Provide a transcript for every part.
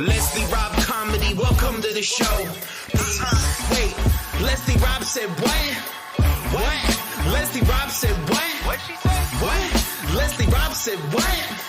Leslie Rob comedy, welcome to the show. Wait, Leslie Rob said what? What? Leslie Rob said what? What she said? What? Leslie Rob said what?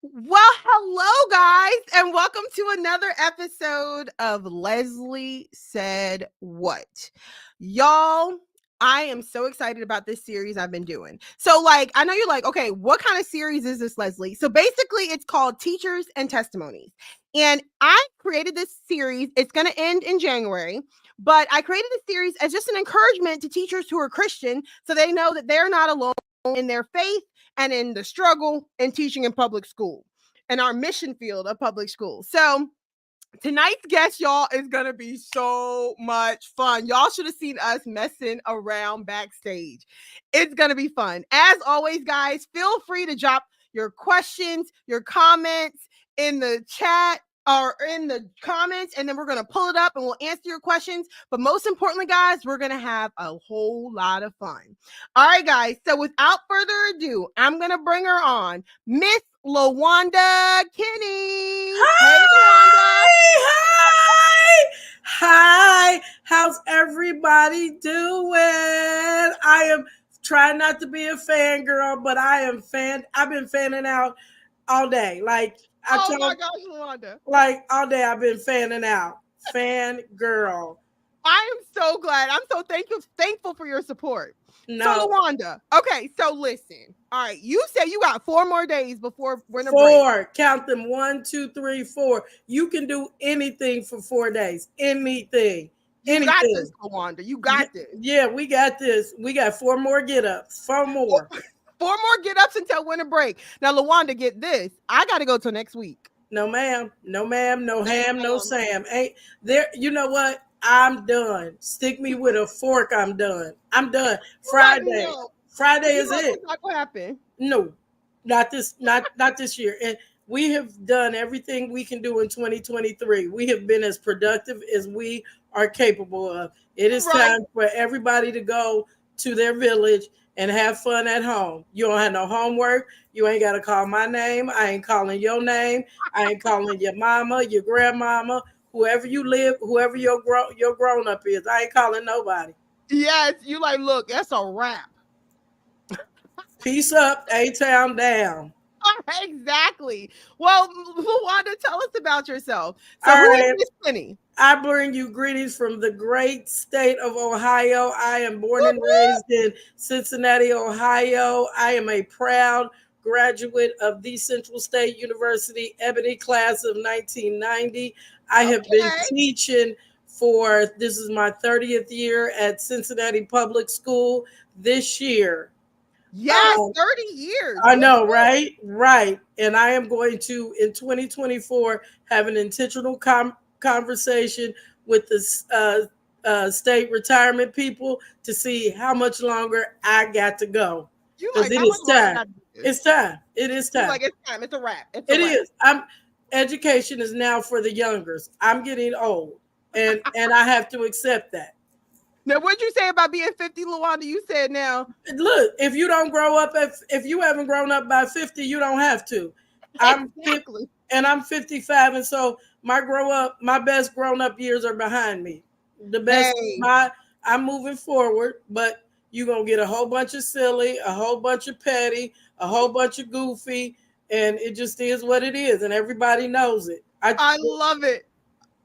Well, hello guys, and welcome to another episode of Leslie Said What. Y'all, I am so excited about this series I've been doing. So, I know you're like, okay, what kind of series is this, Leslie? So basically, it's called Teachers and Testimonies. And I created this series. It's going to end in January, but I created this series as just an encouragement to teachers who are Christian so they know that they're not alone in their faith and in the struggle in teaching in public school and our mission field of public school. So tonight's guest, y'all, is going to be so much fun. Y'all should have seen us messing around backstage. It's going to be fun. As always, guys, feel free to drop your questions, your comments in the chat or in the comments, and then we're going to pull it up and we'll answer your questions. But most importantly, guys, we're going to have a whole lot of fun. All right, guys. So without further ado, I'm going to bring her on, Miss Lawanda Kinney. Hi, hi. How's everybody doing? I am trying not to be a fangirl, but I've been fanning out all day. My gosh, Lawanda. All day I've been fanning out. Fangirl. I am so glad. I'm so thankful for your support. No. So Lawanda, okay, so listen. All right, you said you got 4 more days before winter break. 4. Count them. 1, 2, 3, 4. You can do anything for 4 days. Anything. You got this, Lawanda. You got this. Yeah, we got this. We got 4 more get-ups. 4 more. 4 more get-ups until winter break. Now, Lawanda, get this. I got to go till next week. No, ma'am. No, ma'am. No ham. No Sam. Ain't there. You know what? I'm done. Stick me with a fork. I'm done. Friday. Friday is it. Not what happened. No, not this. Not this year. And we have done everything we can do in 2023. We have been as productive as we are capable of. It is time for everybody to go to their village and have fun at home. You don't have no homework. You ain't got to call my name. I ain't calling your name. I ain't calling your mama, your grandmama, whoever you live, whoever your grown up is. I ain't calling nobody. Yes, you look, that's a wrap. Peace up, A-Town down. Exactly. Well, Lawanda, tell us about yourself. So All who right. is Miss Kinney? I bring you greetings from the great state of Ohio. I am born and raised in Cincinnati, Ohio. I am a proud graduate of the Central State University Ebony class of 1990. I have been teaching this is my 30th year at Cincinnati Public School this year. Yes, 30 years. I know, right? Right. And I am going to, in 2024, have an intentional conversation with the state retirement people to see how much longer I got to go. Because it is time. It's time. It is time. It's time. It's a wrap. It is. Education is now for the youngers. I'm getting old, and I have to accept that. Now, what'd you say about being 50, Lawanda? You said now. Look, if you don't grow up, if you haven't grown up by 50, you don't have to. I'm 50, and I'm 55, and so my best grown up years are behind me. The best, I'm moving forward, but you're gonna get a whole bunch of silly, a whole bunch of petty, a whole bunch of goofy, and it just is what it is, and everybody knows it. I love it.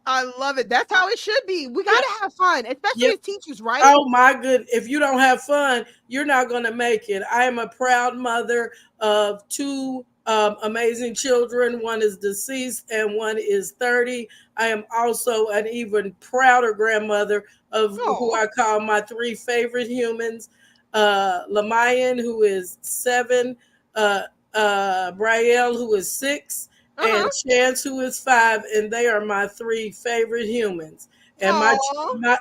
I love it. That's how it should be. We got to have fun, especially as teachers, right? Oh, my goodness. If you don't have fun, you're not going to make it. I am a proud mother of 2 amazing children. One is deceased and one is 30. I am also an even prouder grandmother of who I call my 3 favorite humans. Lamayan, who is 7, Brielle, who is 6, and Chance, who is 5, and they are my 3 favorite humans. And my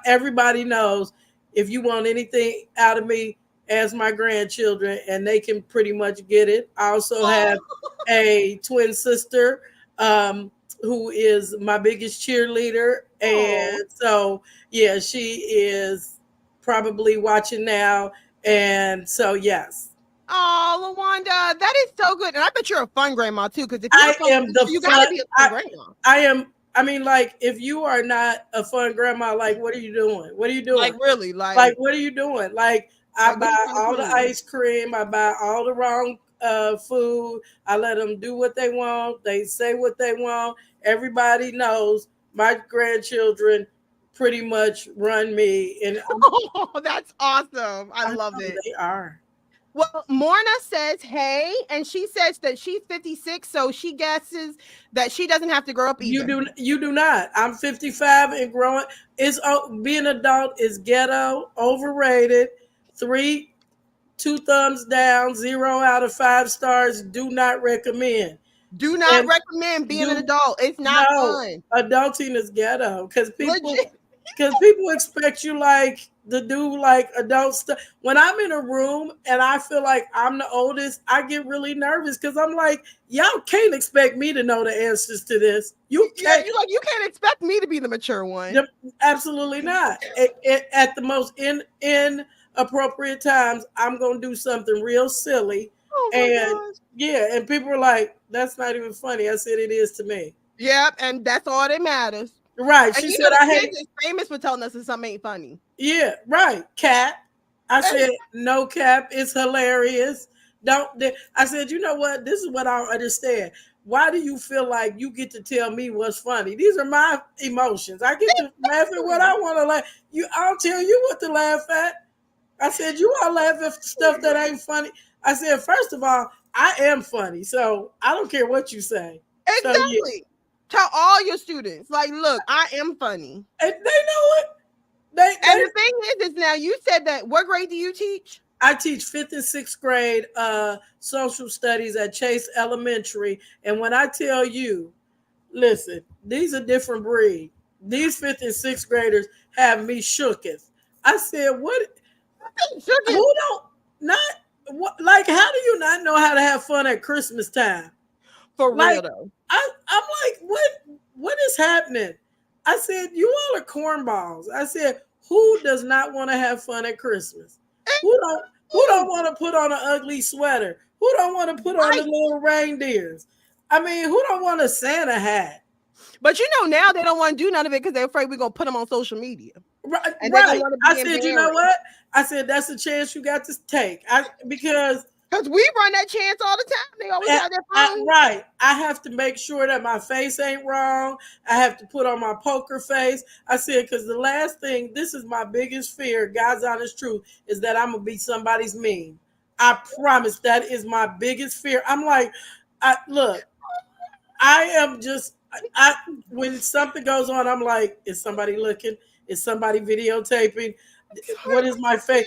everybody knows if you want anything out of me, ask my grandchildren, and they can pretty much get it. I also have a twin sister who is my biggest cheerleader, and so she is probably watching now, and so yes. Oh, Lawanda, that is so good. And I bet you're a fun grandma too, because if you're I a fun am teacher, the you fun. gotta be a fun grandma. I am. I mean, like, if you are not a fun grandma, like, what are you doing? What are you doing? Like really, Like, what are you doing? Like, I what are buy you trying to all the prove? ice cream. I buy all the wrong food. I let them do what they want. They say what they want. Everybody knows my grandchildren pretty much run me, and Oh, that's awesome. I I love know it. they are. Well, Morna says, hey, and she says that she's 56, so she guesses that she doesn't have to grow up either. You do not. I'm 55 and growing. It's being an adult is ghetto, overrated. 2 thumbs down, 0 out of 5 stars. Do not recommend. Do not And recommend being an do adult. It's not no fun. adulting is ghetto Legit. because people expect you like to do like adult stuff. When I'm in a room and I feel like I'm the oldest, I get really nervous because I'm like, y'all can't expect me to know the answers to this. You Yeah, can't. you can't expect me to be the mature one. Absolutely not. At the most inappropriate times, I'm gonna do something real silly, Oh my and gosh. yeah, and people are like, "That's not even funny." I said, "It is to me." Yep, and that's all that matters. Right? And She you said, know "I the hate." kids is famous for telling us that something ain't funny. Yeah, right. Cat. I said, "No cap. It's hilarious." Don't. I said, "You know what? This is what I don't understand. Why do you feel like you get to tell me what's funny? These are my emotions. I get to laugh at what I want to laugh. I'll tell you what to laugh at." I said, "You all laugh at stuff that ain't funny." I said, "First of all, I am funny, so I don't care what you say." So yeah, Exactly. Tell all your students, like, look, I am funny. and they know it. They And they the thing is now you said that what grade do you teach? I teach 5th and 6th grade social studies at Chase Elementary. And when I tell you, listen, these are different breed. These 5th and 6th graders have me shooketh. I said, what? Who don't not what? Like, how do you not know how to have fun at Christmas time? For Like, real though. I'm like, what is happening? I said, you all are cornballs. I said, who does not want to have fun at Christmas? Who don't want to put on an ugly sweater? Who don't want to put on the little reindeers? I mean, who don't want a Santa hat? But you know, now they don't want to do none of it because they're afraid we're gonna put them on social media. Right. And they're gonna want to I be said, you know embarrassed. what? I said, that's a chance you got to take. Because we run that chance all the time. They always have their phone. right. I have to make sure that my face ain't wrong. I have to put on my poker face. I said, because the last thing, this is my biggest fear, God's honest truth, is that I'm going to be somebody's meme. I promise that is my biggest fear. I'm like, look, I am just, when something goes on, I'm like, is somebody looking? Is somebody videotaping? What is my face?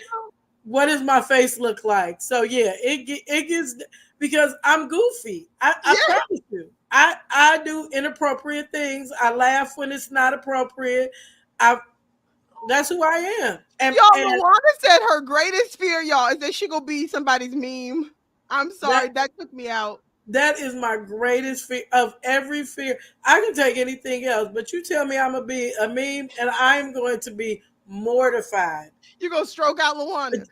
What does my face look like? So yeah, it gets because I'm goofy. I promise you. I do inappropriate things. I laugh when it's not appropriate. That's who I am. And Lawanda said her greatest fear, y'all, is that she gonna be somebody's meme. I'm sorry, that took me out. That is my greatest fear of every fear. I can take anything else, but you tell me I'm gonna be a meme, and I'm going to be mortified. You're gonna stroke out Lawanda.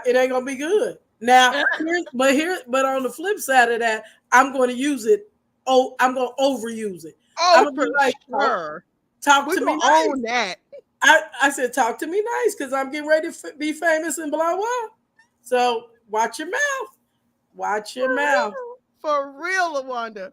It ain't gonna be good. Now, but on the flip side of that, I'm going to use it. Oh, I'm going to overuse it. I'm gonna For be like, sure. talk We're to me gonna nice. own that. I said, talk to me nice because I'm getting ready to be famous and blah blah. So watch your mouth. Watch your mouth. For real, Lawanda.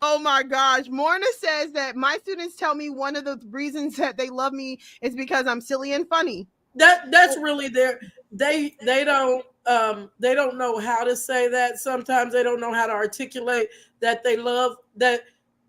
Oh my gosh. Morna says that my students tell me one of the reasons that they love me is because I'm silly and funny. That's really their they don't know how to say that. Sometimes they don't know how to articulate that they love that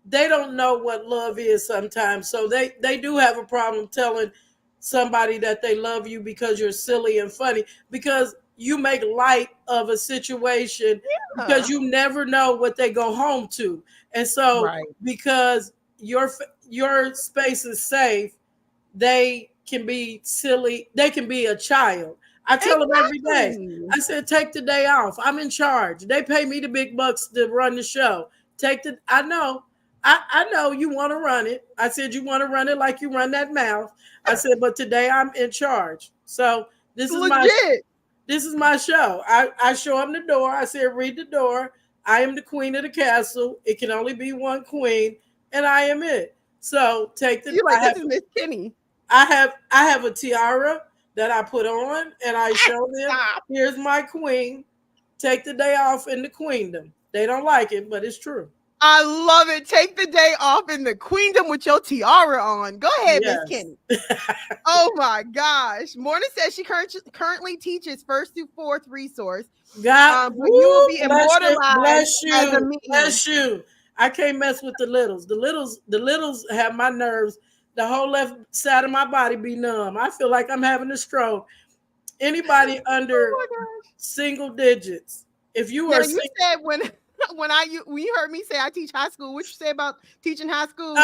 they don't know what love is sometimes. So they do have a problem telling somebody that they love you because you're silly and funny because you make light of a situation because you never know what they go home to. And so because your space is safe, they can be silly. They can be a child. I tell them every day. I said, take the day off. I'm in charge. They pay me the big bucks to run the show. I know. I know you want to run it. I said, you want to run it like you run that mouth. I said, but today I'm in charge. So this is legit. This is my show. I show them the door. I said, read the door. I am the queen of the castle. It can only be one queen, and I am it. So take the. You like, this is Miss Kenny. I have a tiara that I put on, and I show them. Stop. Here's my queen. Take the day off in the queendom. They don't like it, but it's true. I love it. Take the day off in the queendom with your tiara on. Go ahead, Miss Yes. Kenny. Oh my gosh. Morna says she currently teaches first through fourth resource. God, But you will be bless you, immortalized as a meme. bless you. I can't mess with the littles. The littles have my nerves. The whole left side of my body be numb. I feel like I'm having a stroke. Anybody under Oh my gosh. single digits, if you Now are you said when when you heard me say I teach high school, what you say about teaching high school?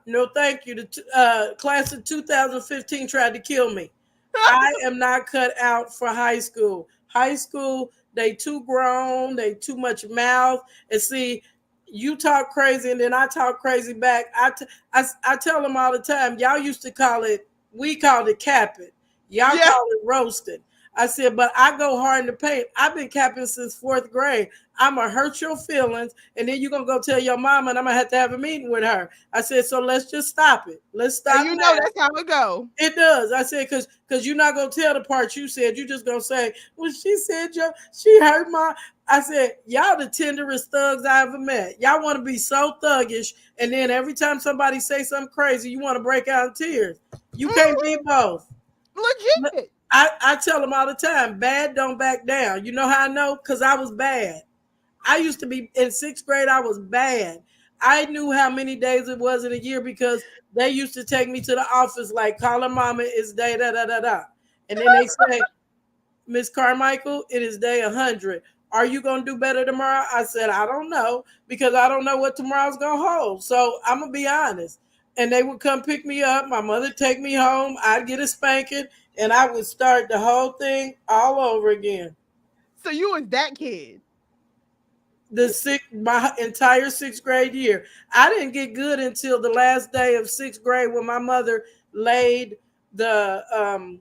no, thank you. The class of 2015 tried to kill me. I am not cut out for high school. High school, they too grown, they too much mouth. And see, you talk crazy and then I talk crazy back. I tell them all the time, y'all used to call it, we called it capping. Y'all call it roasting. I said, but I go hard in the paint. I've been capping since fourth grade. I'm going to hurt your feelings. And then you're going to go tell your mama and I'm going to have a meeting with her. I said, so let's just stop it. Let's stop. And you know that's how it go. It does. I said, because you're not going to tell the part you said. You're just going to say, well, she said, she hurt my. I said, y'all the tenderest thugs I ever met. Y'all want to be so thuggish. And then every time somebody say something crazy, you want to break out in tears. You can't be both. Legit. I tell them all the time, bad don't back down. You know how I know? Because I was bad. I used to be in sixth grade. I was bad. I knew how many days it was in a year because they used to take me to the office like, call her mama, it's day da da da da. And then they say, Miss Carmichael, it is day 100. Are you going to do better tomorrow? I said, I don't know because I don't know what tomorrow's going to hold. So I'm going to be honest. And they would come pick me up. My mother take me home. I'd get a spanking and I would start the whole thing all over again. So you was that kid. My entire sixth grade year. I didn't get good until the last day of sixth grade when my mother laid the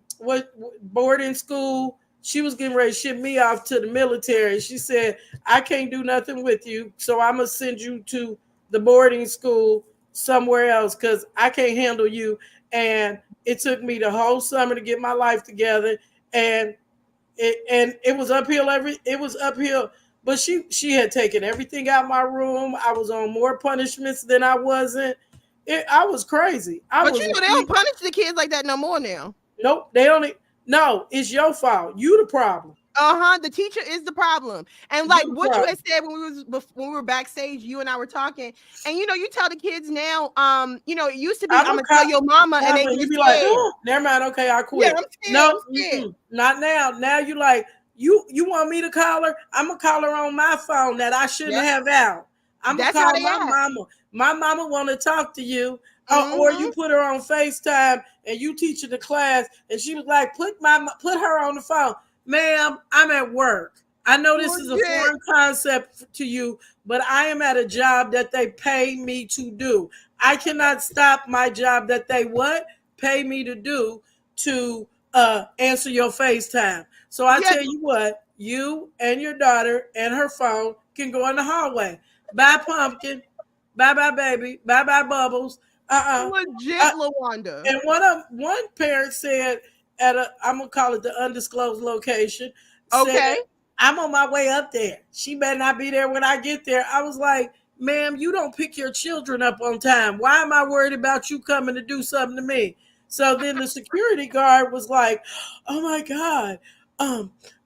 boarding school. She was getting ready to ship me off to the military. She said, I can't do nothing with you, so I'm gonna send you to the boarding school somewhere else because I can't handle you. And it took me the whole summer to get my life together, and it was uphill. It was uphill. But she had taken everything out of my room. I was on more punishments than I wasn't. I was crazy. But you know they don't punish the kids like that no more now. Nope, they only. No, it's your fault. You the problem. The teacher is the problem. And like what you had said when we were backstage, you and I were talking, and you tell the kids now, it used to be I'm gonna tell your mama, and they you be like, oh, never mind, okay, I quit. Yeah, I'm scared, no, not now. Now you like you want me to call her? I'm gonna call her on my phone that I shouldn't have out. I'm gonna call my mama. My mama want to talk to you. Or you put her on FaceTime and you teach her the class, and she was like, put her on the phone. Ma'am, I'm at work. I know this is a foreign concept to you, but I am at a job that they pay me to do. I cannot stop my job that they pay me to do to answer your FaceTime. So I tell you what, you and your daughter and her phone can go in the hallway. Bye, Pumpkin. Bye, bye, baby. Bye, bye, Bubbles. Legit, Lawanda. And one parent said I'm gonna call it the undisclosed location. Okay. I'm on my way up there. She better not be there when I get there. I was like, ma'am, you don't pick your children up on time. Why am I worried about you coming to do something to me? So then the security guard was like, oh my God,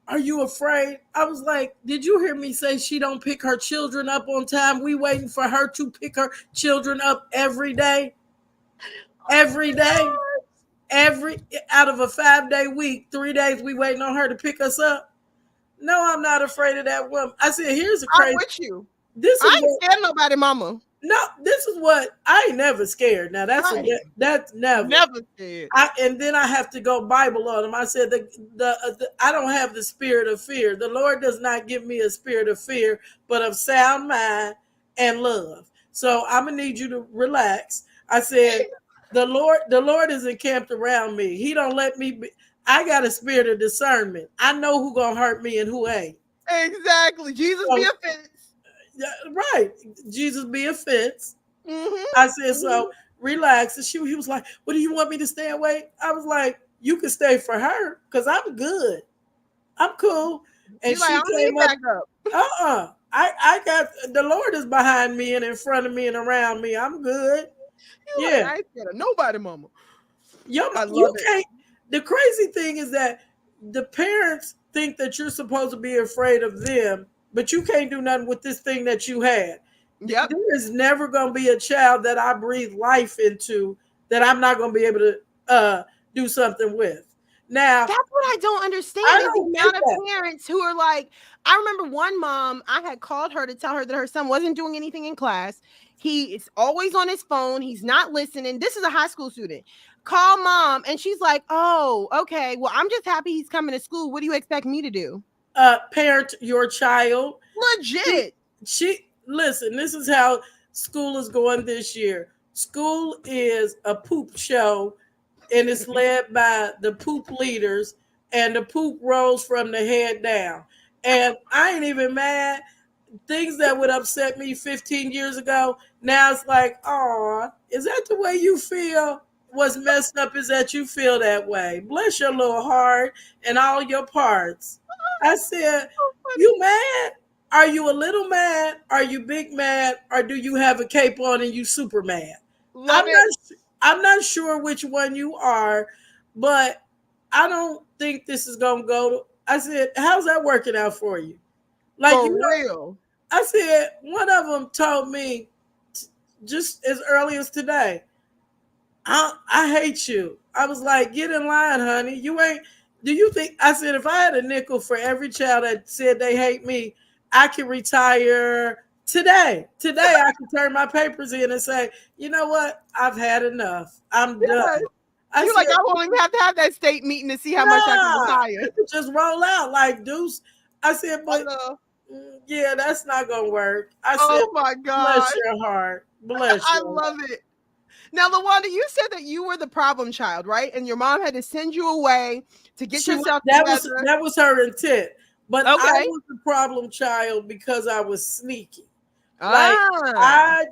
are you afraid? I was like, did you hear me say she don't pick her children up on time? We waiting for her to pick her children up every day. Every day. Out of a 5-day week, 3 days we waiting on her to pick us up. No, I'm not afraid of that woman. I said, here's a crazy. I'm with you. I ain't scared nobody, mama. No, this is what I ain't never scared. Now that's never scared. And then I have to go Bible on them. I said I don't have the spirit of fear. The Lord does not give me a spirit of fear, but of sound mind and love. So I'm gonna need you to relax. I said the Lord is encamped around me. He don't let me be. I got a spirit of discernment. I know who gonna hurt me and who ain't. Exactly. Jesus be So, offense. yeah, right. Jesus be offense. I said, Mm-hmm. so relax. And he was like, "What do you want me to stay away?" I was like, "You can stay for her because I'm good. I'm cool." And You're like, I she don't need came up, backup. I got the Lord is behind me and in front of me and around me. I'm good. You're like, Yeah. I ain't scared of nobody, mama. I You love it. can't. The crazy thing is that the parents think that you're supposed to be afraid of them, but you can't do nothing with this thing that you had. Yep. There is never going to be a child that I breathe life into that I'm not going to be able to do something with. Now, That's what I don't I understand is the don't get amount of that. parents who are like, I remember one mom, I had called her to tell her that her son wasn't doing anything in class. He is always on his phone. He's not listening. This is a high school student. Call mom. And she's like, oh, okay. Well, I'm just happy he's coming to school. What do you expect me to do? Parent your child. She, Legit. she listen. This is how school is going this year. School is a poop show, and it's led by the poop leaders, and the poop rolls from the head down. And I ain't even mad. Things that would upset me 15 years ago, now it's like, oh, is that the way you feel? What's messed up is that you feel that way. Bless your little heart and all your parts. I said, So funny. you mad? Are you a little mad? Are you big mad? Or do you have a cape on and you super mad? Love I'm it. not I'm not sure which one you are, but I don't think this is gonna go. I said, how's that working out for you? Like, For you know, real. I said, one of them told me just as early as today, I hate you. I was like, get in line, honey. You ain't, do you think, I said, if I had a nickel for every child that said they hate me, I could retire today. Today, I could turn my papers in and say, you know what? I've had enough. I'm done. Yes. I You're said, like, I won't even have to have that state meeting to see how much I can nah, retire. you could just roll out like Deuce. I said, I but know. yeah, that's not gonna work. I said, Oh my bless gosh. your heart, bless I your heart. love it. Now, Lawanda, you said that you were the problem child, right? And your mom had to send you away to get She was yourself together. that was her intent, but I Okay. was the problem child because I was sneaky. Like, Ah.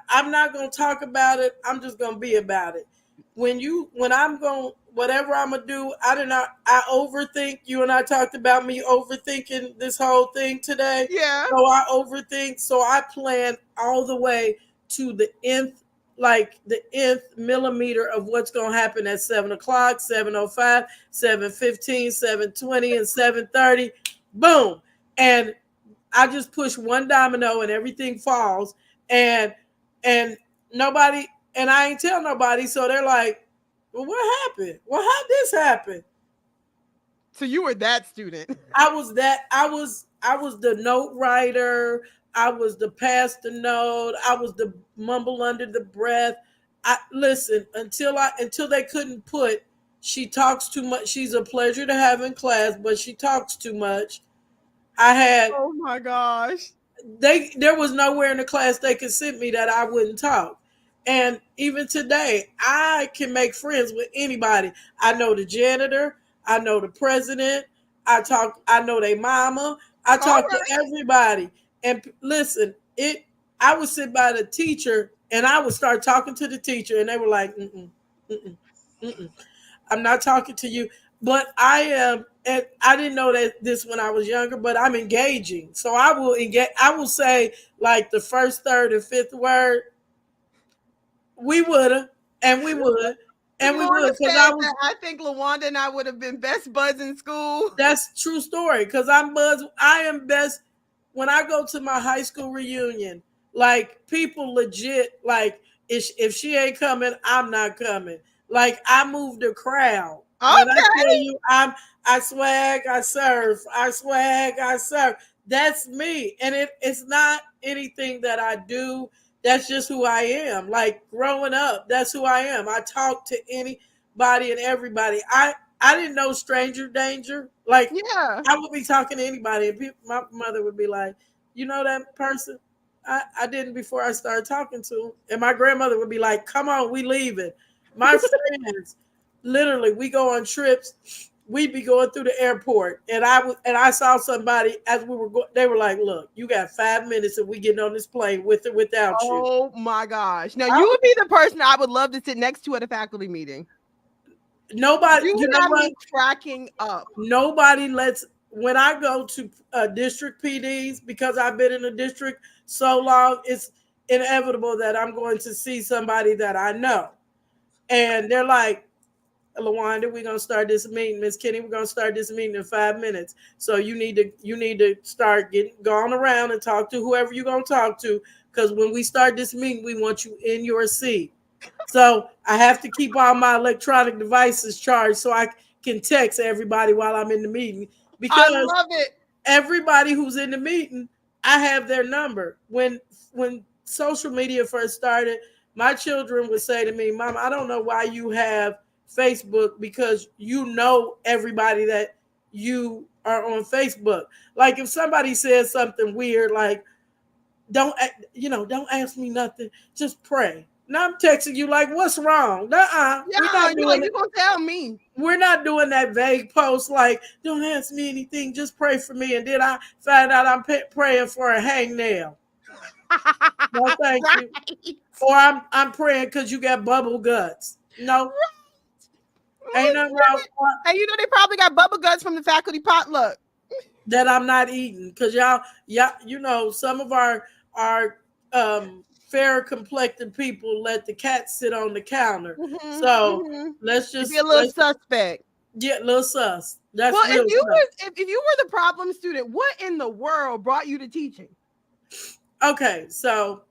I'm not gonna talk about it. I'm just gonna be about it. When I'm going whatever I'm gonna do, I overthink. You and I talked about me overthinking this whole thing today. Yeah. So I overthink. So I plan all the way to the nth, like the nth millimeter of what's gonna happen at 7 o'clock, 7:05, 7:15, 7:20, and 7:30. Boom. And I just push one domino and everything falls, and and nobody, and I ain't tell nobody, so they're like, well, what happened? Well, how'd this happen? So you were that student. I was the note writer. I was the pass the note. I was the mumble under the breath. I listen until they couldn't put, she talks too much. She's a pleasure to have in class, but she talks too much. I had Oh my gosh. there was nowhere in the class they could send me that I wouldn't talk. And even today, I can make friends with anybody. I know the janitor, I know the president, I know their mama, I All talk to right. everybody. And listen, it I would sit by the teacher and I would start talking to the teacher and they were like, mm-mm, mm-mm, mm-mm. I'm not talking to you, but I am. And I didn't know that this when I was younger, but I'm engaging. So I will engage. I will say like the first, third, and fifth word. We woulda, and we would, and we Lorna would, because I said was. that I think Lawanda and I would have been best buds in school. That's true story. Because I'm Buzz. I am best when I go to my high school reunion. Like people legit like if she ain't coming, I'm not coming. Like I move the crowd. When I tell Okay. you I swag, I serve. I swag, I serve. That's me. And it's not anything that I do. That's just who I am. Like growing up, that's who I am. I talk to anybody and everybody. I didn't know stranger danger. Like Yeah. I would be talking to anybody, and my mother would be like, "You know that person? I didn't before I started talking to him." And my grandmother would be like, "Come on, we leaving." My friends, literally, we go on trips. We'd be going through the airport, and I saw somebody as we were going. They were like, "Look, you got 5 minutes, and we getting on this plane with or without you." Oh my gosh! Now you would be the person I would love to sit next to at a faculty meeting. Nobody, You you would know have what? me cracking up. Nobody lets when I go to district PDs, because I've been in the district so long. It's inevitable that I'm going to see somebody that I know, and they're like, "Lawanda, we're gonna start this meeting. Miss Kenny, we're gonna start this meeting in 5 minutes. So you need to start going around and talk to whoever you're gonna talk to, because when we start this meeting, we want you in your seat." So I have to keep all my electronic devices charged so I can text everybody while I'm in the meeting, I because love it. everybody who's in the meeting, I have their number. When social media first started, my children would say to me, "Mom, I don't know why you have Facebook, because you know everybody that you are on Facebook." Like if somebody says something weird, like don't ask me nothing, just pray. Now I'm texting you like, "What's wrong?" Nuh-uh. We're Yeah, not you doing like you it. gonna tell me? We're not doing that vague post like, "Don't ask me anything, just pray for me." And then I find out I'm praying for a hangnail. No, thank Right. you. Or I'm praying because you got bubble guts. No, ain't nothing wrong with And you know they probably got bubble guts from the faculty potluck. that. I'm not eating because y'all, some of our fair complected people let the cat sit on the counter. Mm-hmm, So mm-hmm. let's It'd be just a little suspect. get little sus. That's Well, real sus. if you were the problem student, what in the world brought you to teaching? Okay, so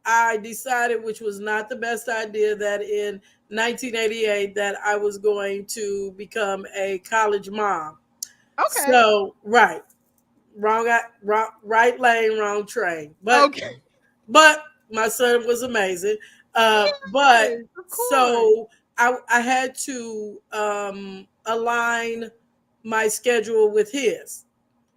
I decided, which was not the best idea, that in 1988 that I was going to become a college mom. Okay. So right lane, wrong train. Okay. But my son was amazing. But Yes, of course. so I had to align my schedule with his.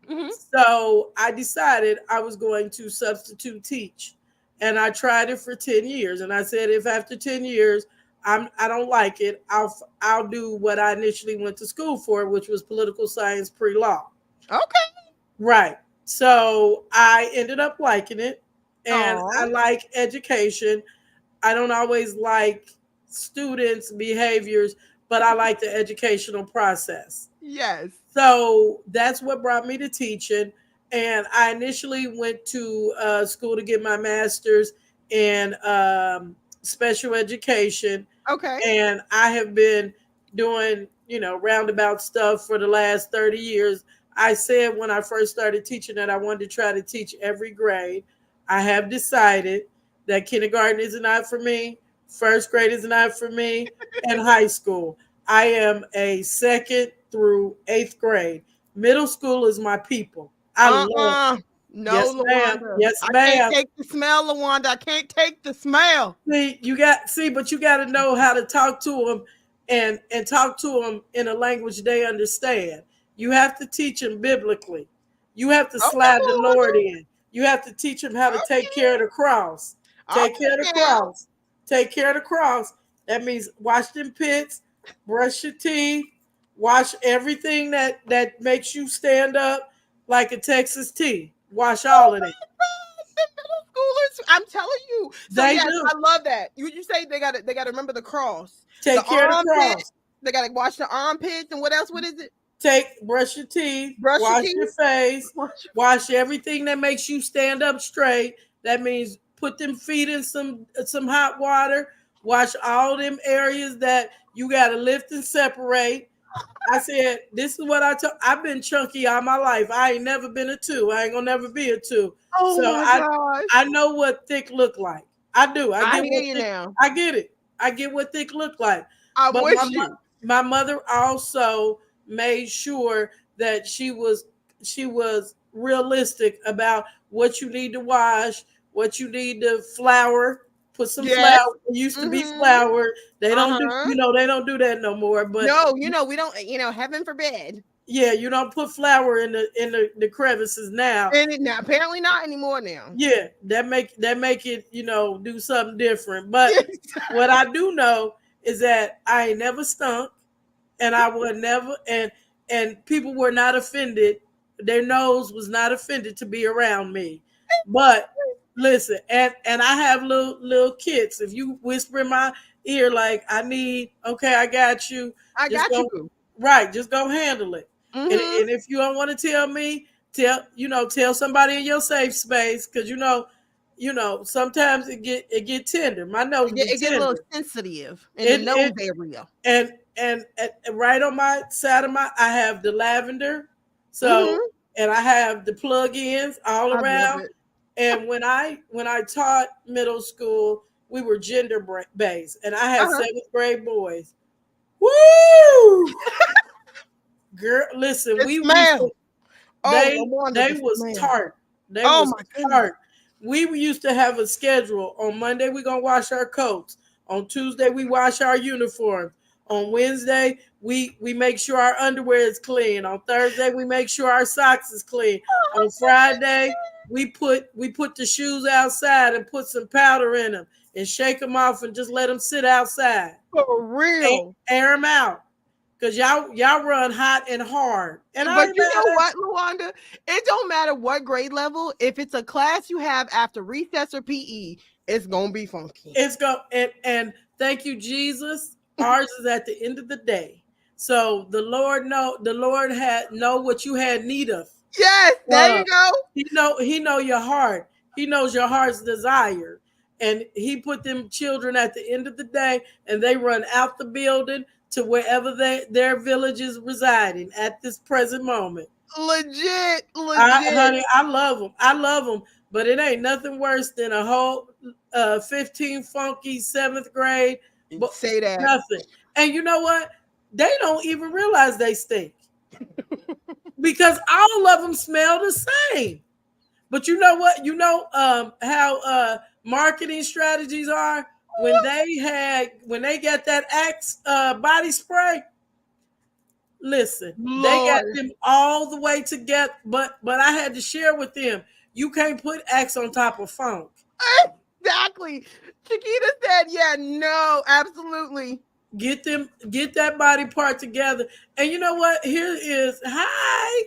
Mm-hmm. So I decided I was going to substitute teach. And I tried it for 10 years. And I said, if after 10 years I don't like it, I'll do what I initially went to school for, which was political science pre-law. Okay. Right. So I ended up liking it. And I Aw. like education. I don't always like students' behaviors, but I like the educational process. Yes. So that's what brought me to teaching. And I initially went to school to get my master's in special education. Okay. And I have been doing, roundabout stuff for the last 30 years. I said when I first started teaching that I wanted to try to teach every grade. I have decided that kindergarten is not for me, first grade is not for me, and high school. I am a second through eighth grade. Middle school is my people. I love. No, Yes, ma'am. Lawanda. Yes, I ma'am. can't take the smell, Lawanda. I can't take the smell. But you got to know how to talk to them and talk to them in a language they understand. You have to teach them biblically. You have to Okay, slide the Lord Lawanda. in. You have to teach them how to take Okay. care of the cross. Take Okay, care of the now. cross. Take care of the cross. That means wash them pits, brush your teeth, wash everything that makes you stand up like a Texas tea. Wash all of it. The middle schoolers, I'm telling you. So They yes, do. I love that. You say they gotta remember the cross, Take the care of the armpit. cross. They gotta wash the armpits and what else? What is it? Brush your teeth, Brush your wash teeth. your face, wash everything that makes you stand up straight. That means put them feet in some hot water. Wash all them areas that you got to lift and separate. I said, this is what I've been chunky all my life. I ain't never been a two. I ain't gonna never be a two. Oh So my gosh. I know what thick look like. I do. I hear you now. I get it. I get what thick look like. I But wish you. my mother also made sure that she was realistic about what you need to wash, what you need to flour. Put some Yes. flour. It used to be Mhm. flour. They don't do, Uh-huh. they don't do that no more. But No, we don't, heaven forbid. yeah, you don't put flour in the crevices now. And now apparently not anymore now. Yeah, that make it, do something different. But what I do know is that I ain't never stunk. and I would never, and people were not offended. Their nose was not offended to be around me. But listen, and I have little kids. If you whisper in my ear like I need, okay, I got you. I Just got you, go boo. right. Just go handle it. Mm-hmm. And if you don't want to tell me, tell somebody in your safe space because sometimes it get tender. My nose be It get a little tender. sensitive in the It nose it area. and right on my side of my I have the lavender, so Mm-hmm. and I have the plug-ins all I love around. it. And when I taught middle school, we were gender based, and I had Uh-huh. seventh grade boys. Woo, girl! Listen, It we used to smell. Oh, they Lawanda, they the was smell. tart. They Oh was my goodness. tart. We used to have a schedule. On Monday, we gonna wash our coats. On Tuesday, we wash our uniforms. On Wednesday, we make sure our underwear is clean. On Thursday, we make sure our socks is clean. On Friday, we put the shoes outside and put some powder in them and shake them off and just let them sit outside. For real. Air them out. Cause y'all run hot and hard. And I But ain't you mad know at what, Lawanda? It don't matter what grade level. If it's a class you have after recess or PE, it's gonna be funky. It's go and thank you, Jesus. Ours is at the end of the day. So the Lord had know what you had need of. Yes, there Uh, you go. he know your heart. He knows your heart's desire. And he put them children at the end of the day and they run out the building to wherever their village is residing at this present moment. Legit, legit. Honey, I love them. I love them. But it ain't nothing worse than a whole 15 funky seventh grade, but Say that. nothing. And you know what? They don't even realize they stink because all of them smell the same. But you know what? You know how marketing strategies are when they got that Axe body spray. Listen, they got Lord. them all the way together, but I had to share with them. You can't put Axe on top of funk. Exactly. Chiquita said, yeah, no, absolutely. Get that body part together. And you know what? Here is Hi,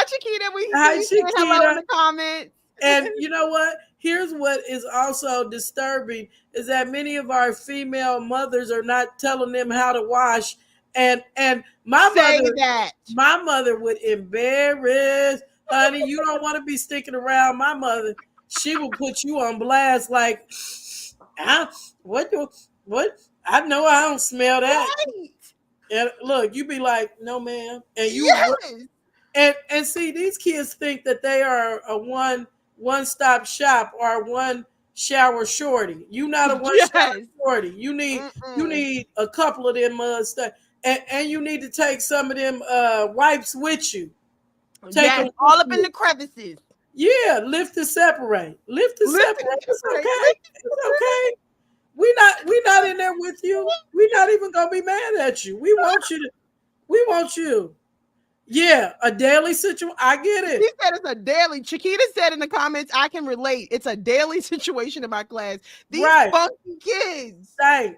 Chiquita. We see hi, you saying hello in Shakita. the comments. And you know what? Here's what is also disturbing is that many of our female mothers are not telling them how to wash. And Say that. my mother would embarrass, honey. You don't want to be sticking around my mother. She will put you on blast like, ah, what do what? I know I don't smell that. Right. And look, you be like, no, ma'am. And Yes. and see, these kids think that they are a one stop shop or one shower shorty. You not a one shower Yes. shorty. You need a couple of them stuff, and you need to take some of them wipes with you. Take Yes. them with All up in you. the crevices. Yeah, lift to separate. Lift to Lift separate. and It's separate. okay. It's okay. We not in there with you. We not even gonna be mad at you. We want you to. We want you. Yeah, a daily situation. I get He it. said it's a daily. Chiquita said in the comments, I can relate. It's a daily situation in my class. These Right. funky kids. Thank.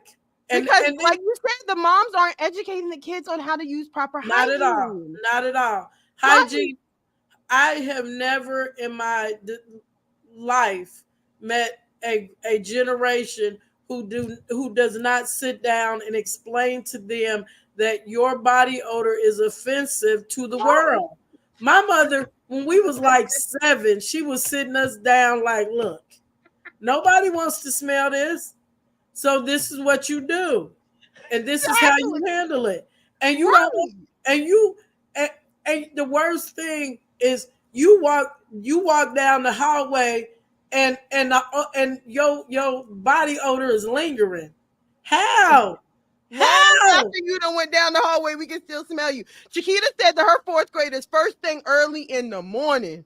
Because, And like you said, the moms aren't educating the kids on how to use proper not at all. hygiene. Not at all. Right. Hygiene. I have never in my life met a generation who does not sit down and explain to them that your body odor is offensive to the world. My mother, when we was like 7, she was sitting us down like, look, nobody wants to smell this. So this is what you do. And this is how you Exactly. handle it. And you don't Right. and you and the worst thing is you walk down the hallway and your body odor is lingering. How? Long How? after you done went down the hallway, we can still smell you. Chiquita said that her fourth graders first thing early in the morning.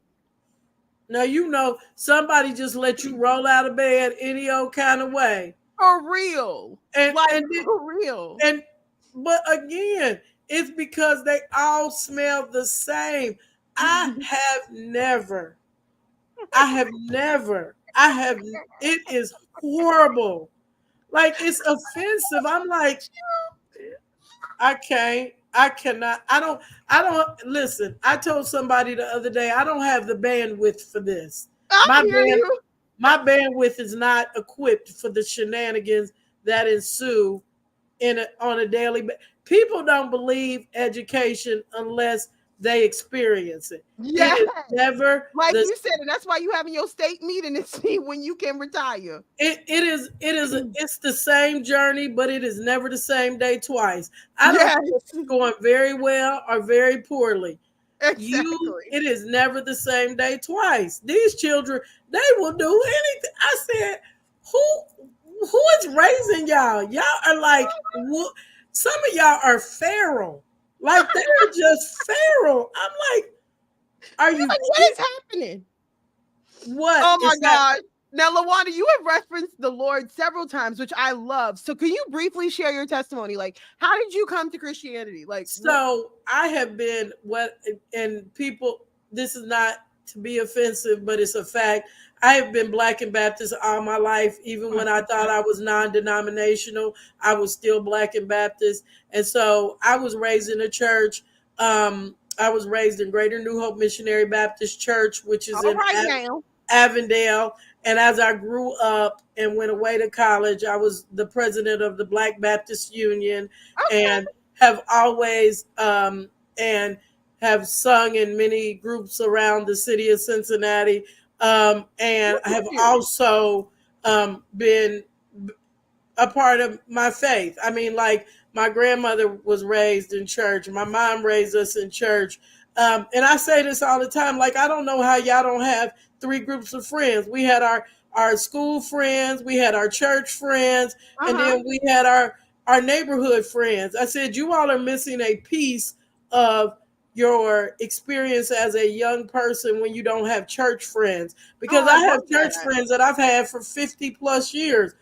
Now somebody just let you roll out of bed any old kind of way. For real. And Like and for real. and but again, it's because they all smell the same. I have never I have it is horrible. Like it's offensive. I'm like, I can't. I cannot. I don't listen. I told somebody the other day I don't have the bandwidth for this. I My hear band you. my bandwidth is not equipped for the shenanigans that ensue on a daily basis. People don't believe education unless they experience it. It Yes. is never Like the you said, and that's why you having your state meeting and see when you can retire. it's the same journey, but it is never the same day twice. I don't Yes. care if it's going very well or very poorly. Exactly. It is never the same day twice. These children, they will do anything. I said, who is raising y'all? Y'all are like some of y'all are feral. Like they're just feral. I'm like, are You're you like, what kidding? is happening? What Oh my is that? God. Now, Lawanda, you have referenced the Lord several times, which I love. So, can you briefly share your testimony? Like, how did you come to Christianity? Like, what? So I have been and people, this is not to be offensive, but it's a fact. I have been Black and Baptist all my life. Even when I thought I was non-denominational, I was still Black and Baptist. And so I was raised in a church. I was raised in Greater New Hope Missionary Baptist Church, which is All in right now. Avondale. And as I grew up and went away to college, I was the president of the Black Baptist Union Okay. and have always and have sung in many groups around the city of Cincinnati. And Look I at have you. also been a part of my faith. I mean, like my grandmother was raised in church. My mom raised us in church. And I say this all the time. Like, I don't know how y'all don't have three groups of friends. We had our school friends, we had our church friends, and Uh-huh. then we had our neighborhood friends. I said, you all are missing a piece of your experience as a young person when you don't have church friends. Oh, Because I I love have church that. friends that I've had for 50 plus years,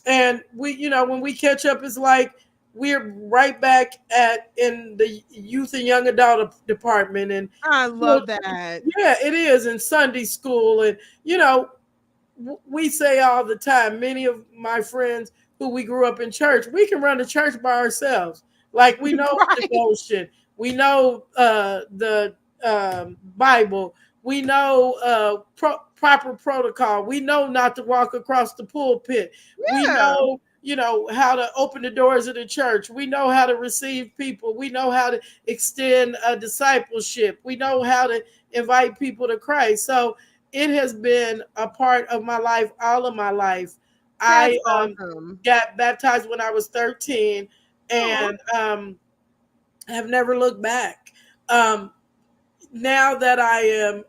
and we, when we catch up, it's like we're right back at in the youth and young adult department. And I love that. yeah, it is in Sunday school. And we say all the time, many of my friends who we grew up in church, we can run a church by ourselves. Like, we know Right. devotion, we know the Bible, we know proper protocol, we know not to walk across the pulpit, we Yeah. know how to open the doors of the church, we know how to receive people, we know how to extend a discipleship, we know how to invite people to Christ. So it has been a part of my life, all of my life. That's I awesome. got baptized when I was 13, Oh, and have never looked back. Um, Now that I am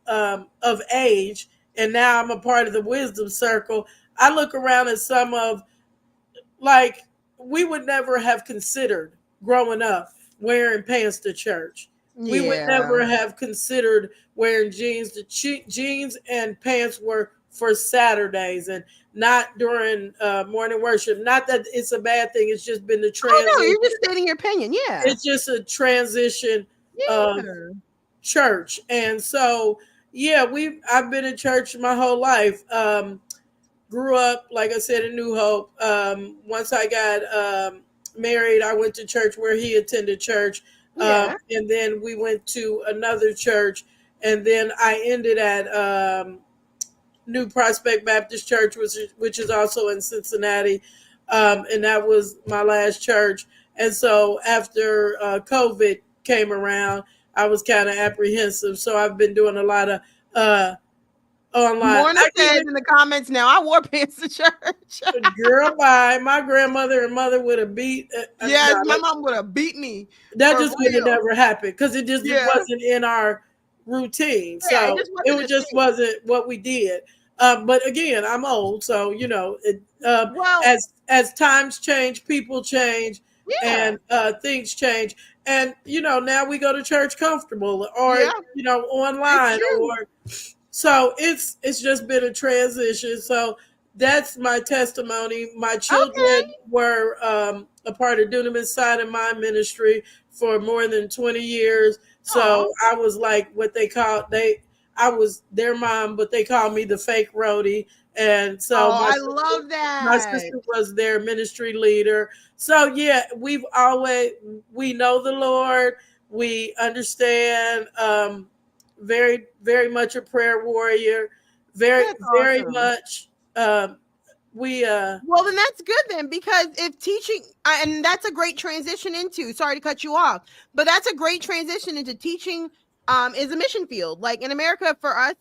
of age, and now I'm a part of the wisdom circle, I look around at some of, like, we would never have considered growing up wearing pants to church. We would yeah. never have considered wearing jeans. Jeans and pants were for Saturdays and not during morning worship. Not that it's a bad thing. It's just been the Oh no, transition. you're just stating your opinion. Yeah. It's just a transition of Yeah. church. And so, yeah, I've been in church my whole life. Grew up, like I said, in New Hope. Once I got married, I went to church where he attended church. Yeah. And then we went to another church. And then I ended at New Prospect Baptist Church, which is also in Cincinnati. And that was my last church. And so after COVID came around, I was kind of apprehensive. So I've been doing a lot of online. Morna I says even in the comments now, I wore pants to church. Girl, bye. My grandmother and mother would have beat. Yes, No, my mom would have beat me that for just would have real. never happened because it just Yeah. wasn't in our routine. Yeah, it So just wasn't a just thing. wasn't what we did. But again, I'm old, so Well, as times change, people change, yeah. and things change. And now we go to church comfortable, or Yeah, it's online, true. or so it's just been a transition. So that's my testimony. My Okay. children were a part of Dunamis Side and Mind Ministry for more than 20 years. Aw. So I was like what they call I was their mom, but they called me the fake roadie. And so I love my that. sister was their ministry leader. So yeah, we know the Lord. We understand, very, very much a prayer warrior. Very, That's very awesome. much. We Well, then that's good then, because if teaching, and that's a great transition into, sorry to cut you off, but that's a great transition into teaching is a mission field. Like in America for us,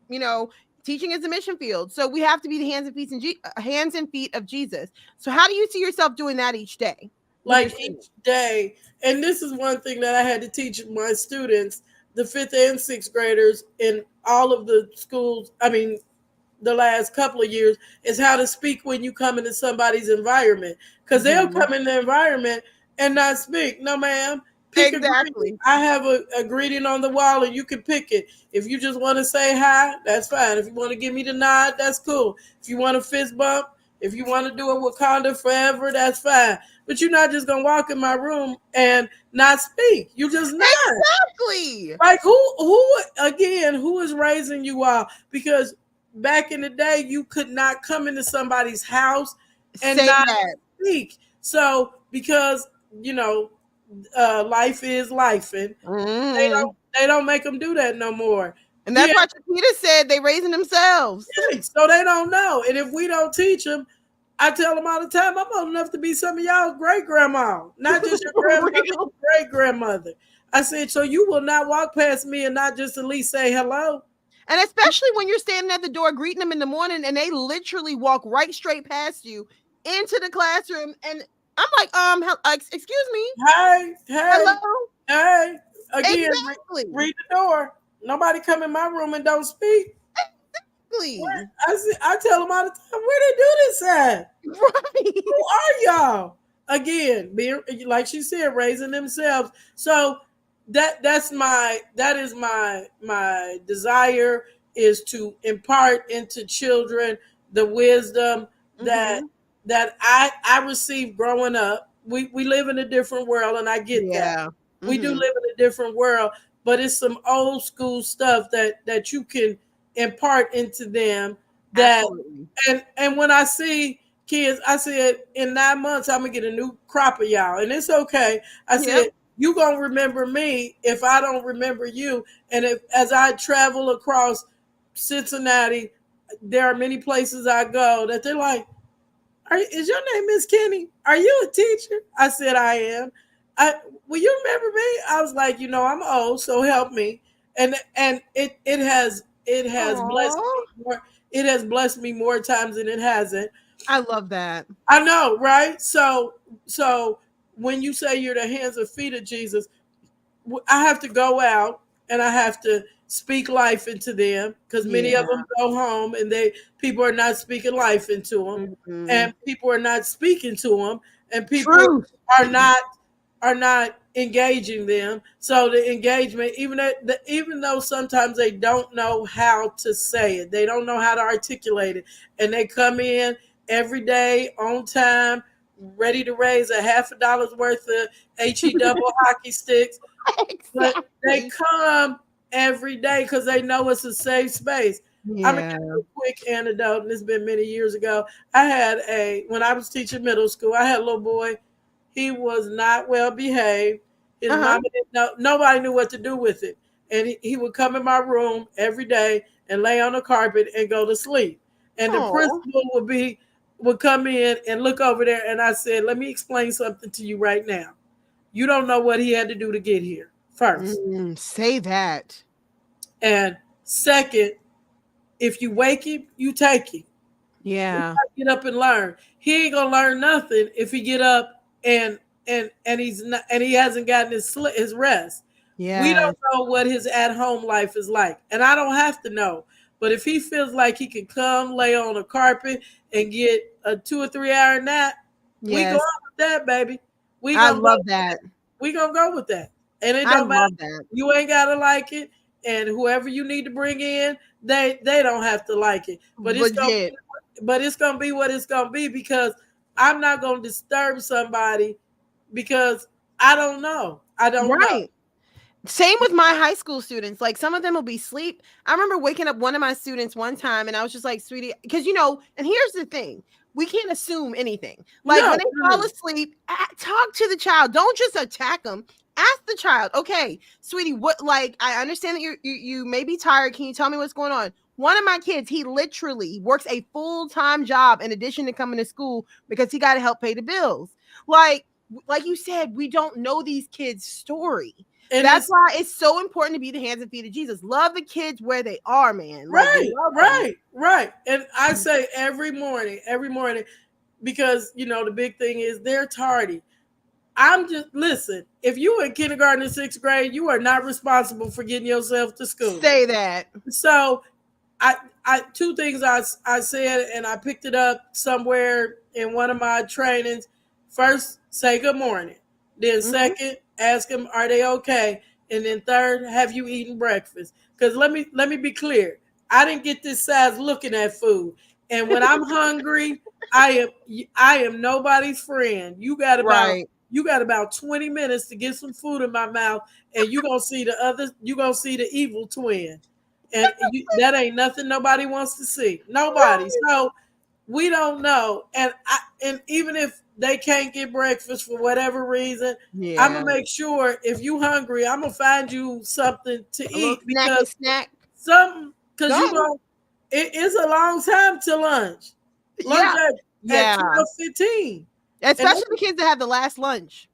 you know, teaching is a mission field. So we have to be the hands and feet of Jesus. So how do you see yourself doing that each day with your like students? each day, and this is one thing that I had to teach my students, the fifth and sixth graders in all of the schools. I mean, the last couple of years, is how to speak when you come into somebody's environment, because they'll Mhm. come in the environment and not speak. No, ma'am. Pick a greeting. Exactly. I have a greeting on the wall, and you can pick it. If you just want to say hi, that's fine. If you want to give me the nod, that's cool. If you want a fist bump, if you want to do a Wakanda forever, that's fine. But you're not just gonna walk in my room and not speak. You just not. Exactly. Like who again, who is raising you all? Because back in the day, you could not come into somebody's house and Say not that. speak. So because you know, life is life, and Mhm. they don't make them do that no more. And Yeah, that's why Chiquita said they raising themselves. right. So they don't know, and if we don't teach them, I tell them all the time, I'm old enough to be some of y'all great grandma, not just your For grandmother, real. your great grandmother. I said, so you will not walk past me and not just at least say hello. And especially when you're standing at the door greeting them in the morning and they literally walk right straight past you into the classroom. And I'm like, excuse me. Hey, hey, Hello? hey. Again, Exactly. read the door. Nobody come in my room and don't speak. Exactly. I tell them all the time, where they do this at? Right. Who are y'all? Again, being like she said, raising themselves. So that is my desire, is to impart into children the wisdom that Mm-hmm. I received growing up. We live in a different world, and I get that. Yeah. We do Mm-hmm. live in a different world, but it's some old school stuff that you can impart into them. That Absolutely. and when I see kids, I said, in 9 months I'm gonna get a new crop of y'all, and it's okay. I Yep. said, you gonna remember me if I don't remember you, and if as I travel across Cincinnati, there are many places I go that they're like, is your name Miss Kenny? Are you a teacher? I said, I am. I Will you remember me? I was like, I'm old, so help me. And it has blessed Aw. me more. It has blessed me more times than it hasn't. I love that. I know, right? So when you say you're the hands and feet of Jesus, I have to go out and I have to speak life into them, because many of Yeah. them go home and people are not speaking life into them, Mm-hmm. and people are not speaking to them, and people Truth. are not engaging them. So the engagement, even though sometimes they don't know how to say it, they don't know how to articulate it, and they come in every day on time, ready to raise a $50 worth of he double hockey sticks, but they Exactly. come every day because they know it's a safe space. I'm gonna Yeah. give you a quick anecdote, and it's been many years ago. When I was teaching middle school, I had a little boy. He was not well behaved. His Uh-huh. mama didn't know. Nobody knew what to do with it, and he would come in my room every day and lay on the carpet and go to sleep. And the Oh. principal would come in and look over there, and I said, "Let me explain something to you right now. You don't know what he had to do to get here, first. Say that. And second, if you wake him, you take him. He Yeah. got to get up and learn. He ain't gonna learn nothing if he get up and he's not, and he hasn't gotten his rest. We Yes. don't know what his at home life is like, and I don't have to know. But if he feels like he can come lay on a carpet and get a 2 or 3 hour nap, we go Yes. on with that, baby. We I gonna go. love that. We gonna go with that, and it I don't matter. love that. You ain't gotta like it, and whoever you need to bring in, they don't have to like it. But Legit. it's gonna be what it's gonna be, because I'm not gonna disturb somebody because I don't know. I don't know. Right. Same with my high school students. Like some of them will be asleep. I remember waking up one of my students one time and I was just like, sweetie, because and here's the thing. We can't assume anything. Like when No, they fall asleep, talk to the child. Don't just attack them. Ask the child, okay, sweetie, what, like, I understand that you may be tired. Can you tell me what's going on? One of my kids, he literally works a full-time job in addition to coming to school because he got to help pay the bills. Like you said, we don't know these kids' story. and That's why it's so important to be the hands and feet of Jesus. Love the kids where they are, man. Like, right. And I say every morning, because the big thing is they're tardy. I'm just listen. If you in kindergarten and 6th grade, you are not responsible for getting yourself to school. Say that. So, I two things I said, and I picked it up somewhere in one of my trainings. First, say good morning. Then second, ask them, are they okay? And then third, have you eaten breakfast? Because let me be clear. I didn't get this size looking at food, and when I'm hungry, I am nobody's friend. You got about 20 minutes to get some food in my mouth, and you're gonna see the evil twin. And that ain't nothing nobody wants to see. Nobody. So we don't know. And even if they can't get breakfast for whatever reason, I'm gonna make sure if you hungry, I'm gonna find you something to eat because it is a long time to lunch. Lunch at 12:15. Especially the kids that have the last lunch.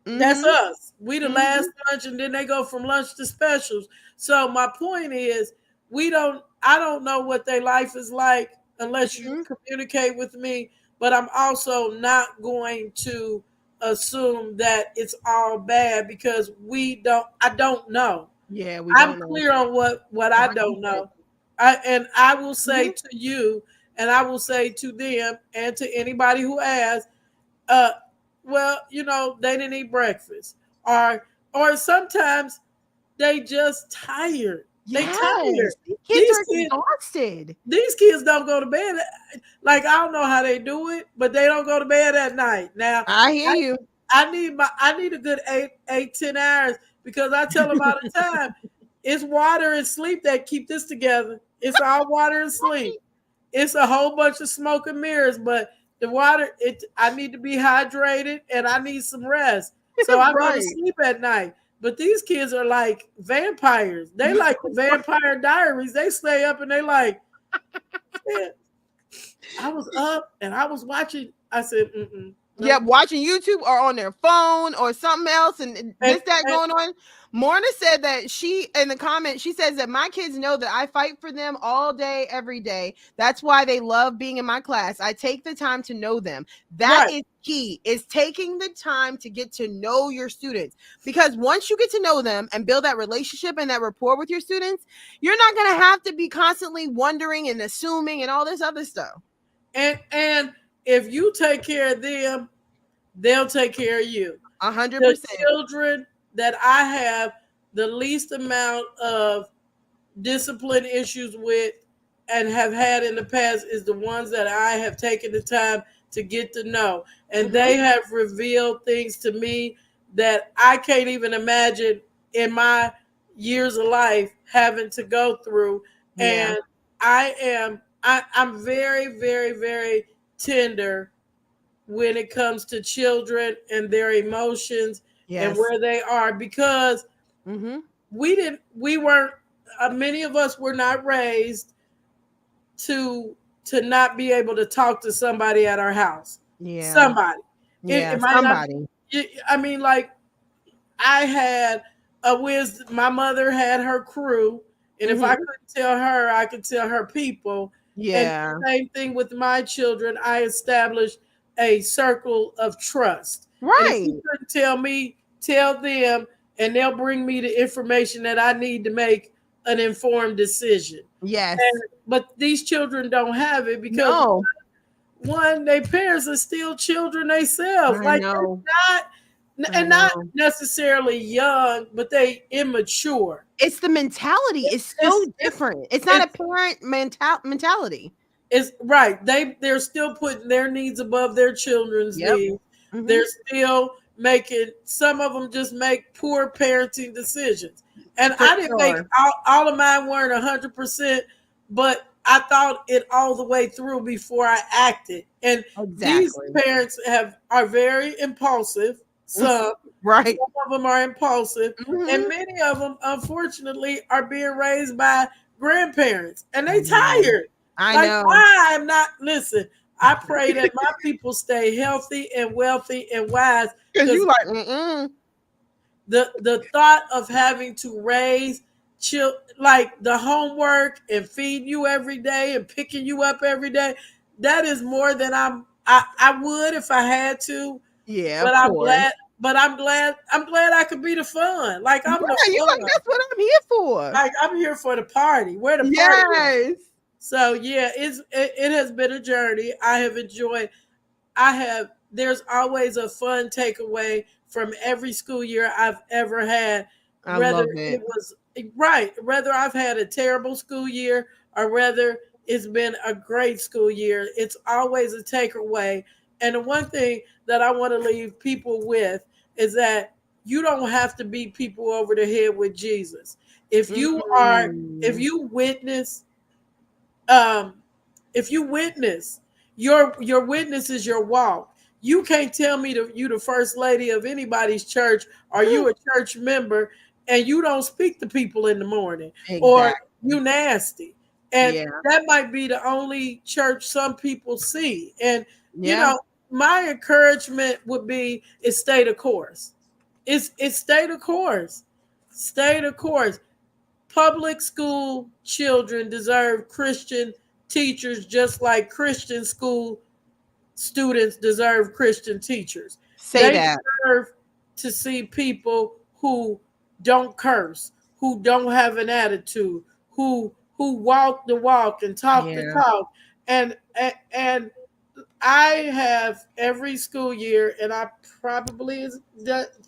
That's us. We the last lunch, and then they go from lunch to specials. So my point is, I don't know what their life is like unless you communicate with me, but I'm also not going to assume that it's all bad because I don't know. Yeah, I'm clear on what I don't know. I will say to you, and I will say to them, and to anybody who asks, well, they didn't eat breakfast, or sometimes they just tired. They tired. These kids are exhausted. These kids don't go to bed. Like, I don't know how they do it, but they don't go to bed at night. Now, I hear you. I need a good 10 hours because I tell them all the time, it's water and sleep that keep this together. It's all water and sleep. It's a whole bunch of smoke and mirrors, but the water, I need to be hydrated and I need some rest. So I go to sleep at night. But these kids are like vampires. They like the Vampire Diaries. They stay up and they like, I was up and I was watching. I said, no. Yeah, watching YouTube or on their phone or something else and that going on. Morna said that in the comment, she says that my kids know that I fight for them all day, every day. That's why they love being in my class. I take the time to know them. That is key, is taking the time to get to know your students. Because once you get to know them and build that relationship and that rapport with your students, you're not going to have to be constantly wondering and assuming and all this other stuff. And if you take care of them, they'll take care of you. 100%. The children that I have the least amount of discipline issues with and have had in the past is the ones that I have taken the time to get to know. And they have revealed things to me that I can't even imagine in my years of life having to go through. Yeah. And I'm very, very, very tender when it comes to children and their emotions and where they are, because many of us were not raised to not be able to talk to somebody at our house. Yeah. Somebody. Yeah, somebody. I mean, like, I had my mother had her crew, and if I couldn't tell her, I could tell her people. Yeah. And the same thing with my children. I established a circle of trust. Right. And if you couldn't tell them, and they'll bring me the information that I need to make an informed decision. Yes. But these children don't have it because one, their parents are still children themselves. Like, not necessarily young, but they immature. It's the mentality. It's so different. It's not a parent mentality. It's right. They're still putting their needs above their children's needs. They're still some of them just make poor parenting decisions. And For I didn't make sure. all of mine weren't 100%, but I thought it all the way through before I acted. And these Exactly. parents are very impulsive. Right. Some of them are impulsive, and Mhm. many of them, unfortunately, are being raised by grandparents, and I they know. tired. I Like know. I'm not. Listen, I pray that my people stay healthy and wealthy and wise, Because because you like, mm-mm. the thought of having to raise like the homework and feeding you every day and picking you up every day, that is more than I would if I had to. Yeah, But of I'm course. glad. I'm glad I could be the fun. Like Yeah, I'm the you like, fun. that's what I'm here for. Like I'm here for the party. Where the party at? Yes. So yeah, it has been a journey. I have enjoyed. There's always a fun takeaway from every school year I've ever had, I whether love it it. was right, whether I've had a terrible school year or whether it's been a great school year. It's always a takeaway. And the one thing that I want to leave people with is that you don't have to beat people over the head with Jesus. If you are, if Mm. you witness um, if you witness, your witness is your walk. You can't tell me that you the first lady of anybody's church or you a church member and you don't speak to people in the morning or Exactly. you nasty. And Yeah. that might be the only church some people see. And you Yeah. know, my encouragement would be is stay the course. It's stay the course. Stay the course. Public school children deserve Christian teachers just like Christian school students deserve Christian teachers. Say They that. deserve to see people who don't curse, who don't have an attitude, who walk the walk and talk the Yeah. talk. And I have every school year, and I probably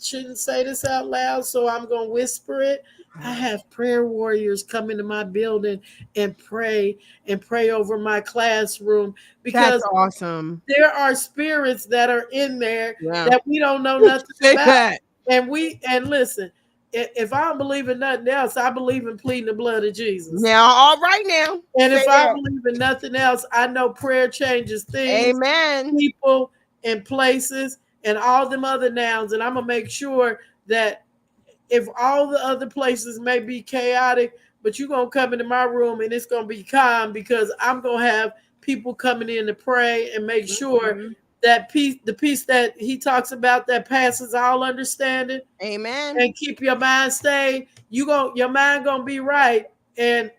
shouldn't say this out loud, so I'm going to whisper it. I have prayer warriors come into my building and pray over my classroom That's because awesome. there are spirits that are in there Yeah. that we don't know nothing Say about. that. And listen, if I don't believe in nothing else, I believe in pleading the blood of Jesus. Now, all right now. And Say if I that. believe in nothing else, I know prayer changes things, Amen. people, and places, and all them other nouns. And I'm gonna make sure that if all the other places may be chaotic, but you're gonna come into my room and it's gonna be calm because I'm gonna have people coming in to pray and make sure Mhm. that peace, the peace that he talks about that passes all understanding, Amen. and keep your mind stayed. Your mind gonna be right. And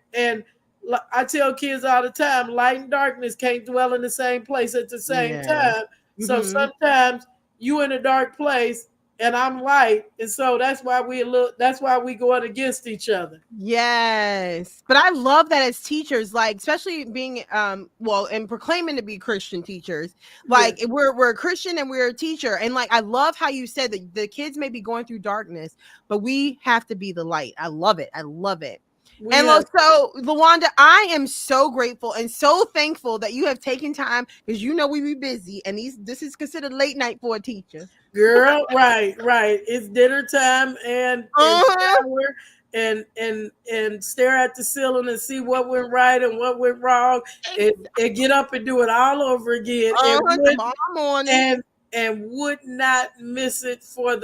I tell kids all the time, light and darkness can't dwell in the same place at the same Yeah. time. So Mhm. sometimes you in a dark place and I'm light, and so that's why we going against each other. Yes. But I love that as teachers, like especially being well and proclaiming to be Christian teachers. Yeah, Like we're a Christian and we're a teacher. And like I love how you said that the kids may be going through darkness, but we have to be the light. I love it. I love it. we And have. so, Lawanda, I am so grateful and so thankful that you have taken time because you know we be busy, and this is considered late night for a teacher. Girl, right. It's dinner time and Uh-huh. shower and stare at the ceiling and see what went right and what went wrong, and get up and do it all over again, Tomorrow morning. and would not miss it for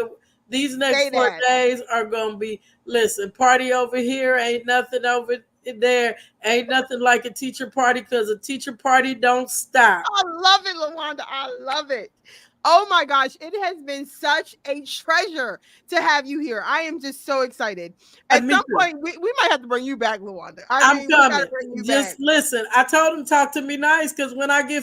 these next Say four that. days are gonna be, listen, party over here, ain't nothing over there, ain't nothing like a teacher party because a teacher party don't stop. I love it, Lawanda. I love it. Oh my gosh, it has been such a treasure to have you here. I am just so excited. At Me some too. point, we might have to bring you back, Lawanda. I I'm mean, we got to coming. bring you back. Just listen. I told him talk to me nice because when I get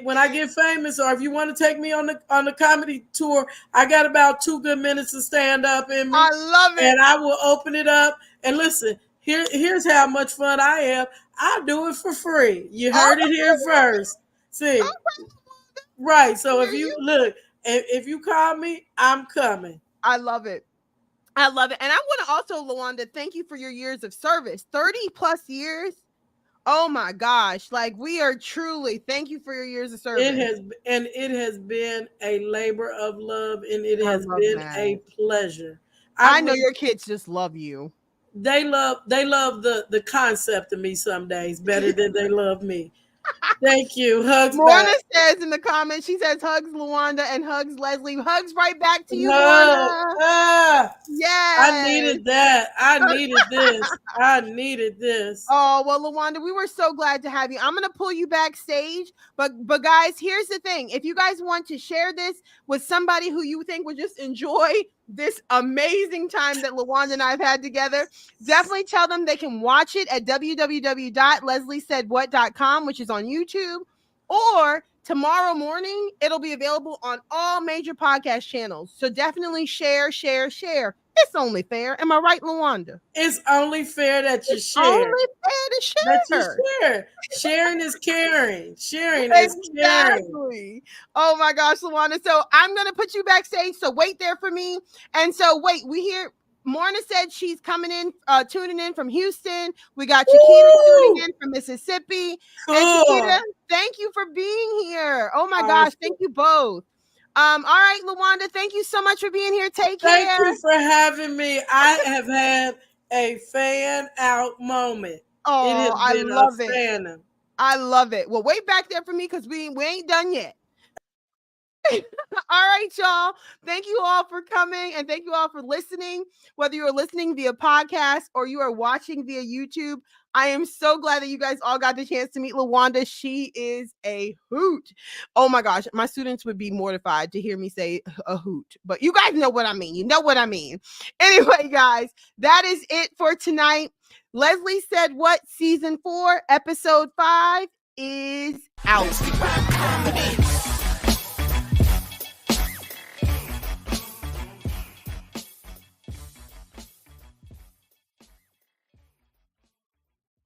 when I get famous, or if you want to take me on the comedy tour, I got about 2 good minutes to stand up in I me, love it. and I will open it up. And listen, here's how much fun I am. I do it for free. You All heard it right, here first. all See, right, right. I So hear if you you. look, if you call me, I'm coming. I love it. I love it. And I want to also, Lawanda, thank you for your years of service. 30 plus years. Oh my gosh. Like, we are truly, thank you for your years of service. It has been a labor of love, and it I has love been that. a pleasure. I know your kids just love you. They love the concept of me some days better than they love me. Thank you. Hugs Morna back. says in the comments, she says hugs Lawanda and hugs Leslie. Hugs right back to you, Hug. Morna. Ah, I Yes. needed that. I needed this. I needed this. Oh, well, Lawanda, we were so glad to have you. I'm going to pull you backstage. But guys, here's the thing. If you guys want to share this with somebody who you think would just enjoy this amazing time that Lawanda and I have had together, definitely tell them they can watch it at www.lesliesaidwhat.com, which is on YouTube. Or tomorrow morning, it'll be available on all major podcast channels. So definitely share. It's only fair. Am I right, Lawanda? It's only fair that you share. Only fair to share. That you share. Sharing is caring. Sharing is caring. Exactly. Oh my gosh, Lawanda. So I'm gonna put you backstage. So wait there for me. And so wait, we hear Morna said she's coming in, tuning in from Houston. We got Chiquita tuning in from Mississippi. Cool. And Chiquita, thank you for being here. Oh my gosh, thank you both. All right, Lawanda, thank you so much for being here. Take care. Thank you for having me. I have had a fan out moment. Oh, I love it. I love it. Well, wait back there for me because we ain't done yet. All right, y'all. Thank you all for coming and thank you all for listening. Whether you're listening via podcast or you are watching via YouTube, I am so glad that you guys all got the chance to meet Lawanda. She is a hoot. Oh my gosh, my students would be mortified to hear me say a hoot, but you guys know what I mean. You know what I mean. Anyway, guys, that is it for tonight. Leslie Said What Season 4, Episode 5 is out.